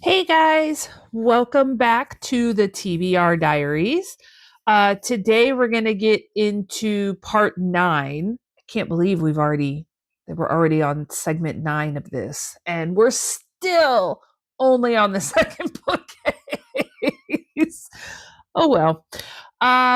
Hey guys, welcome back to the TBR Diaries. Today we're going to get into part 9. I can't believe we're already on segment 9 of this, and we're still only on the second bookcase. Oh well.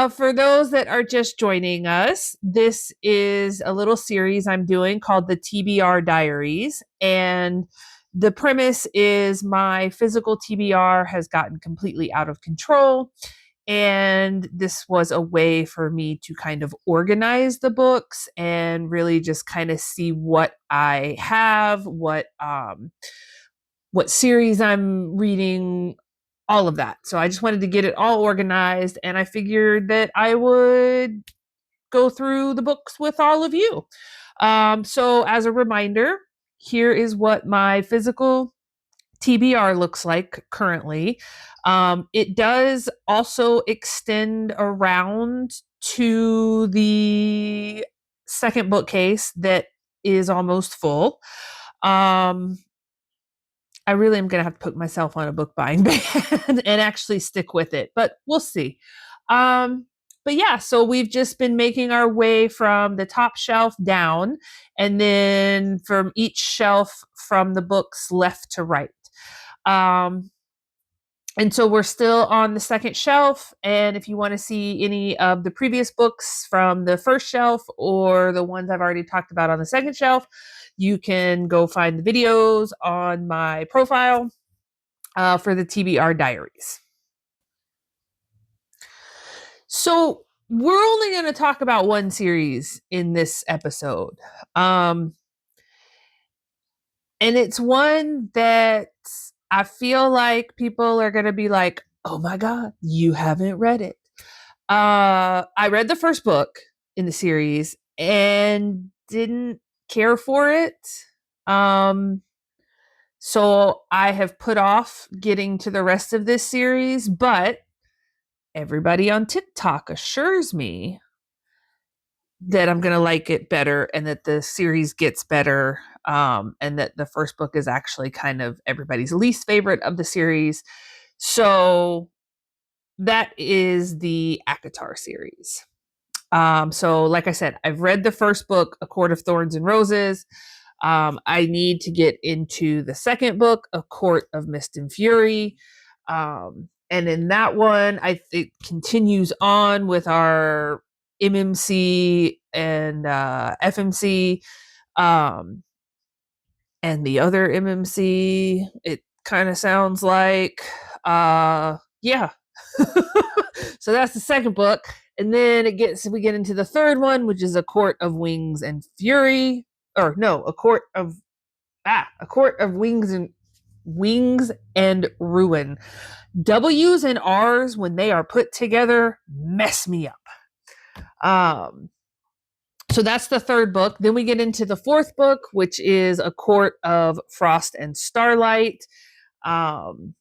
For those that are just joining us, this is a little series I'm doing called the TBR Diaries. And the premise is my physical TBR has gotten completely out of control. And this was a way for me to kind of organize the books and really just kind of see what I have, what series I'm reading, all of that. So I just wanted to get it all organized, and I figured that I would go through the books with all of you. So as a reminder, here is what my physical TBR looks like currently. It does also extend around to the second bookcase that is almost full. Um, I really am going to have to put myself on a book buying ban and actually stick with it, but we'll see. Um, but yeah, so we've just been making our way from the top shelf down, and then from each shelf from the books left to right. Um, and so we're still on the second shelf. And if you want to see any of the previous books from the first shelf or the ones I've already talked about on the second shelf, you can go find the videos on my profile for the TBR Diaries. So we're only going to talk about one series in this episode. Um, and it's one that I feel like people are going to be like, oh my God, you haven't read it. I read the first book in the series and didn't care for it. Um, so I have put off getting to the rest of this series, but everybody on TikTok assures me that I'm going to like it better and that the series gets better. And that the first book is actually kind of everybody's least favorite of the series. So that is the ACOTAR series. So, like I said, I've read the first book, A Court of Thorns and Roses. I need to get into the second book, A Court of Mist and Fury. And in that one, it continues on with our MMC and FMC, and the other MMC. It kind of sounds like, yeah. So that's the second book, and then we get into the third one, which is A Court of Wings and Fury, or no, A Court of Wings and Ruin. W's and R's when they are put together mess me up. So that's the third book. Then we get into the fourth book, which is A Court of Frost and Starlight. And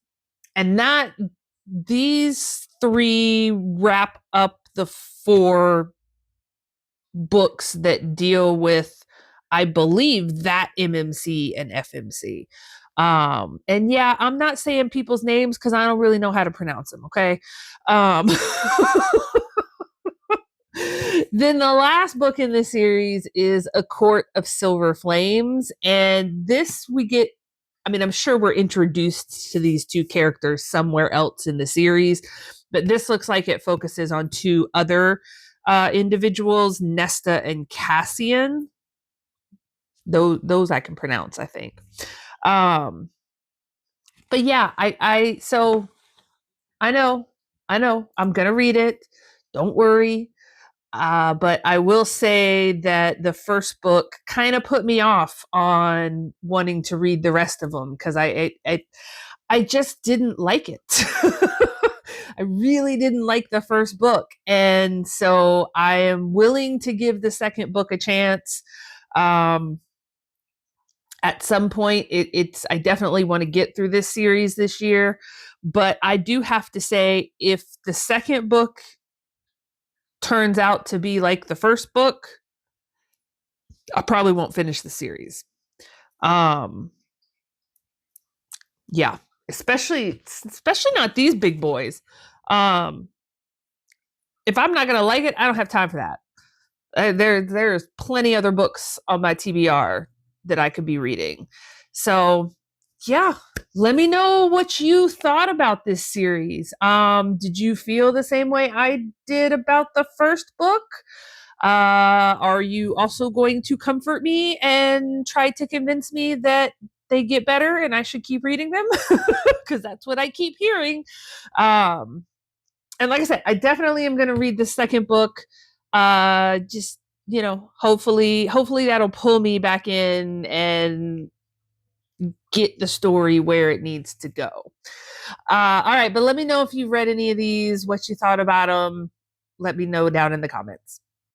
these three wrap up the four books that deal with, I believe, that MMC and FMC. And yeah, I'm not saying people's names because I don't really know how to pronounce them. Okay. Um, then the last book in the series is A Court of Silver Flames. And this we get, I mean, I'm sure we're introduced to these two characters somewhere else in the series, but this looks like it focuses on two other individuals, Nesta and Cassian. Those I can pronounce, I think. Um, but yeah, so I know, I'm gonna read it. Don't worry. But I will say that the first book kind of put me off on wanting to read the rest of them because I just didn't like it. I really didn't like the first book, and so I am willing to give the second book a chance. At some point, it's I definitely want to get through this series this year, but I do have to say, if the second book turns out to be like the first book, I probably won't finish the series. Um, yeah. especially not these big boys. Um, if I'm not gonna like it, I don't have time for that. There's plenty other books on my TBR that I could be reading. So yeah, let me know what you thought about this series. Did you feel the same way I did about the first book? Are you also going to comfort me and try to convince me that they get better and I should keep reading them? Because that's what I keep hearing. Um, and like I said, I definitely am going to read the second book. Just hopefully that'll pull me back in and get the story where it needs to go. All right, but let me know if you read any of these, what you thought about them. Let me know down in the comments.